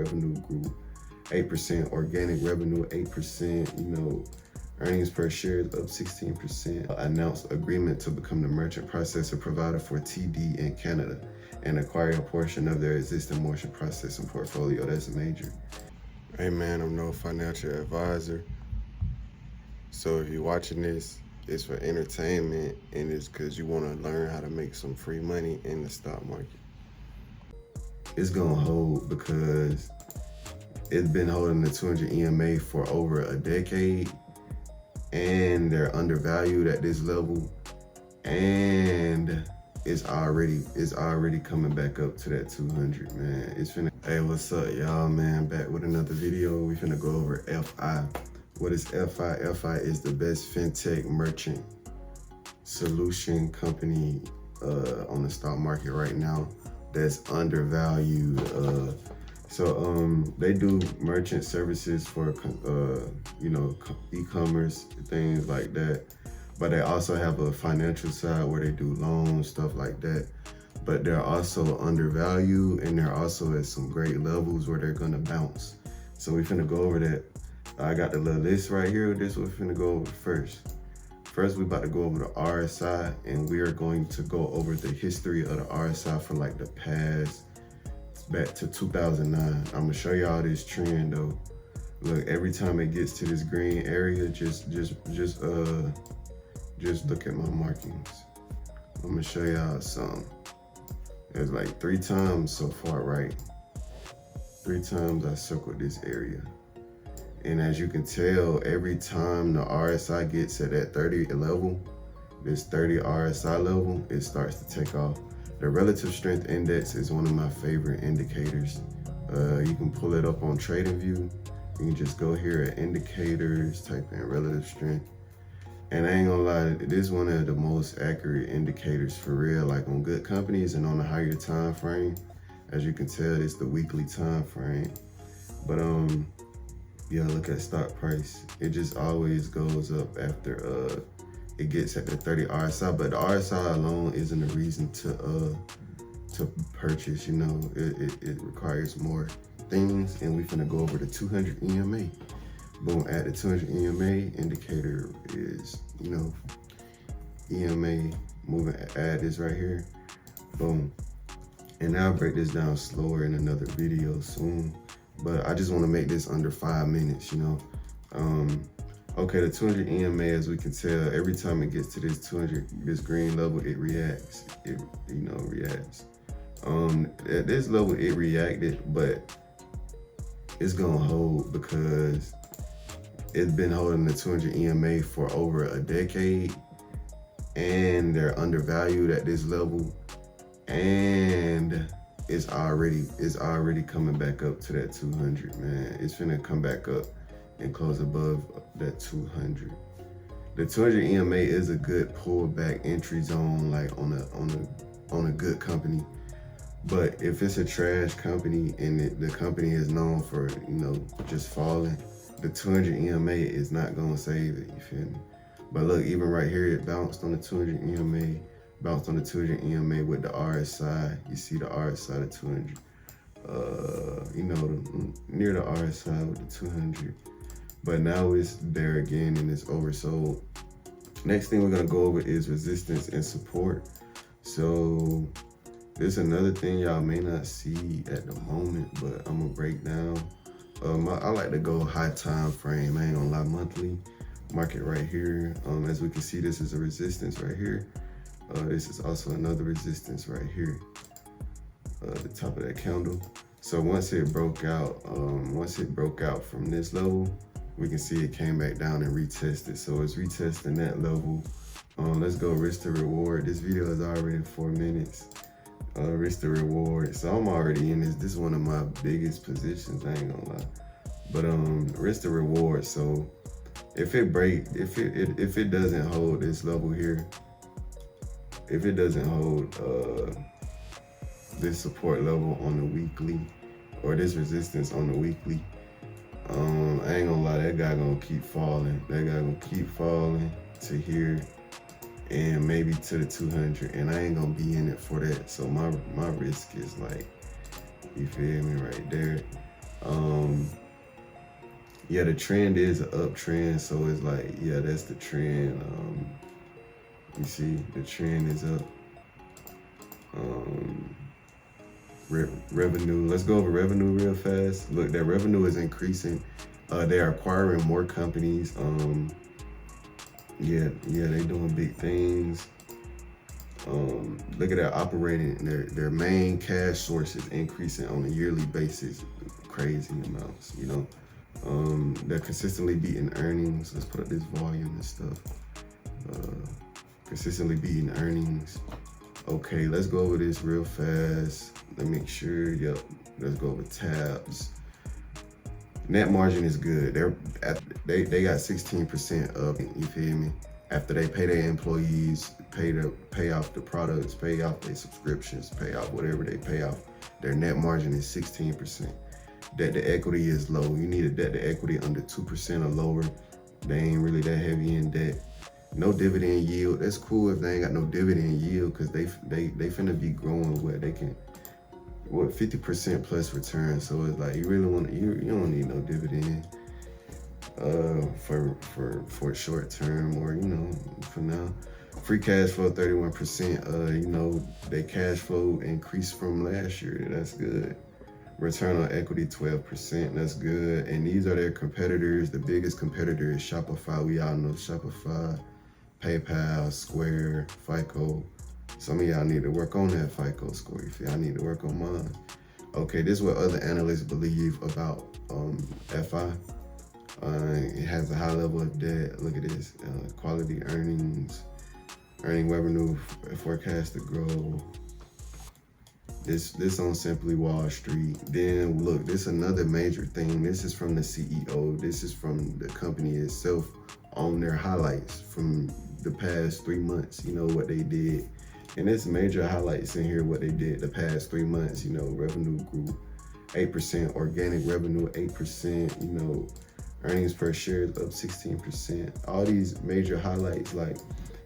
revenue grew 8%, organic revenue 8%, earnings per share is up 16%. Announced agreement to become the merchant processor provider for TD in Canada and acquire a portion of their existing motion processing portfolio. That's major. Hey man, I'm no financial advisor. So if you're watching this, it's for entertainment and it's because you want to learn how to make some free money in the stock market. It's gonna hold because it's been holding the 200 EMA for over a decade, and they're undervalued at this level, and it's already coming back up to that 200, man. It's finna. Hey, what's up, y'all, man? Back with another video. We finna go over FI. What is FI? FI is the best fintech merchant solution company on the stock market right now that's undervalued. They do merchant services for e-commerce, things like that, but they also have a financial side where they do loans, stuff like that. But they're also undervalued, and they're also at some great levels where they're gonna bounce. So we finna go over that. I got the little list right here. This is what we're finna go over first. First, we about to go over the RSI, and we are going to go over the history of the RSI for like the past, back to 2009. I'm gonna show y'all this trend though. Look, every time it gets to this green area, just look at my markings. I'm gonna show y'all some. There's like 3 times so far, right? 3 times I circled this area. And as you can tell, every time the RSI gets at that 30 level, this 30 RSI level, it starts to take off. The relative strength index is one of my favorite indicators. You can pull it up on TradingView. You can just go here at indicators, type in relative strength. And I ain't gonna lie, this is one of the most accurate indicators for real, like on good companies and on a higher time frame. As you can tell, it's the weekly time frame. But yeah, look at stock price. It just always goes up after it gets at the 30 RSI, but the RSI alone isn't a reason to purchase. It requires more things, and we finna go over the 200 EMA. Boom, at the 200 EMA, indicator is, EMA moving, add this right here, boom. And I'll break this down slower in another video soon, but I just wanna make this under 5 minutes, Okay, the 200 EMA, as we can tell, every time it gets to this green level, it reacts, reacts. At this level, it reacted, but it's gonna hold because it's been holding the 200 EMA for over a decade, and they're undervalued at this level, and it's already coming back up to that 200, man. It's finna come back up and close above that 200. The 200 EMA is a good pullback entry zone, like on a good company. But if it's a trash company and the company is known for, just falling, the 200 EMA is not gonna save it, you feel me? But look, even right here, it bounced on the 200 EMA, bounced on the 200 EMA with the RSI. You see the RSI, the 200. Near the RSI with the 200. But now it's there again and it's oversold. Next thing we're gonna go over is resistance and support. So there's another thing y'all may not see at the moment, but I'm gonna break down. I like to go high time frame. I ain't gonna lie, monthly market right here. As we can see, this is a resistance right here. This is also another resistance right here. The top of that candle. So once it broke out from this level, we can see it came back down and retested. So it's retesting that level. Let's go risk to reward. This video is already 4 minutes. Risk to reward. So I'm already in this. This is one of my biggest positions, I ain't gonna lie. But risk to reward. So if it doesn't hold this level here, if it doesn't hold this support level on the weekly, or this resistance on the weekly, I ain't gonna lie, that guy gonna keep falling. That guy gonna keep falling to here, and maybe to the 200, and I ain't gonna be in it for that. So my risk is like, you feel me, right there. Yeah, the trend is an uptrend, so it's like, yeah, that's the trend. You see, the trend is up. Revenue. Let's go over revenue real fast. Look, their revenue is increasing. They are acquiring more companies. Yeah, they doing big things. Look at their operating. Their main cash sources increasing on a yearly basis, crazy amounts. They're consistently beating earnings. Let's put up this volume and stuff. Consistently beating earnings. Okay, let's go over this real fast. Let me make sure. Yep. Let's go over tabs. Net margin is good. They got 16% up. You feel me? After they pay their employees, pay off the products, pay off their subscriptions, pay off whatever they pay off, their net margin is 16%. Debt to equity is low. You need a debt to equity under 2% or lower. They ain't really that heavy in debt. No dividend yield. That's cool if they ain't got no dividend yield, because they finna be growing where they can, 50% plus return. So it's like, you really want, you don't need no dividend for short term, or for now. Free cash flow 31%. Their cash flow increased from last year. That's good. Return on equity 12%. That's good. And these are their competitors. The biggest competitor is Shopify. We all know Shopify, PayPal, Square, FICO. Some of y'all need to work on that FICO score. If y'all need to work on mine. Okay, this is what other analysts believe about FI. It has a high level of debt. Look at this. Quality earnings. Earning revenue forecast to grow. This on Simply Wall Street. Then look, this is another major thing. This is from the CEO. This is from the company itself on their highlights from the past 3 months. What they did. And there's major highlights in here, what they did the past 3 months. Revenue grew 8%, organic revenue 8%, earnings per share is up 16%. All these major highlights, like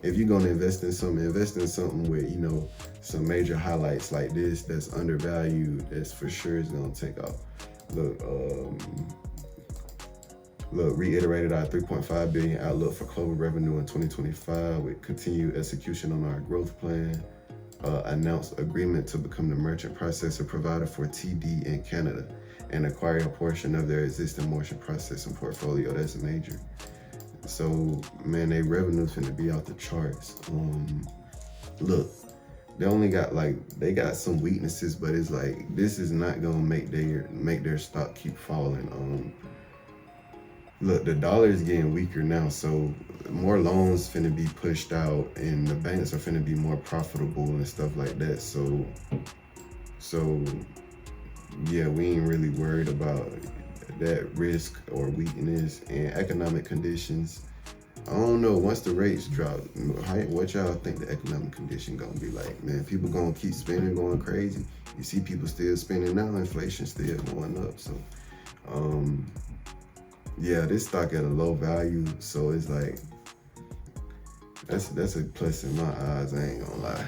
if you're gonna invest in something with, some major highlights like this, that's undervalued, that's for sure is gonna take off. Look, reiterated our 3.5 billion outlook for Clover revenue in 2025 with continued execution on our growth plan. Announced agreement to become the merchant processor provider for TD in Canada and acquire a portion of their existing merchant processing portfolio. That's major. So, man, their revenue's finna be off the charts. Look, they only got they got some weaknesses, but it's like, this is not gonna make their stock keep falling. Look, the dollar is getting weaker now, so more loans finna be pushed out, and the banks are finna be more profitable and stuff like that. So yeah, we ain't really worried about that risk or weakness. And economic conditions, I don't know. Once the rates drop, what y'all think the economic condition gonna be like? Man, people gonna keep spending, going crazy. You see people still spending now, inflation still going up. So yeah, this stock at a low value, so it's like, that's a plus in my eyes, I ain't gonna lie.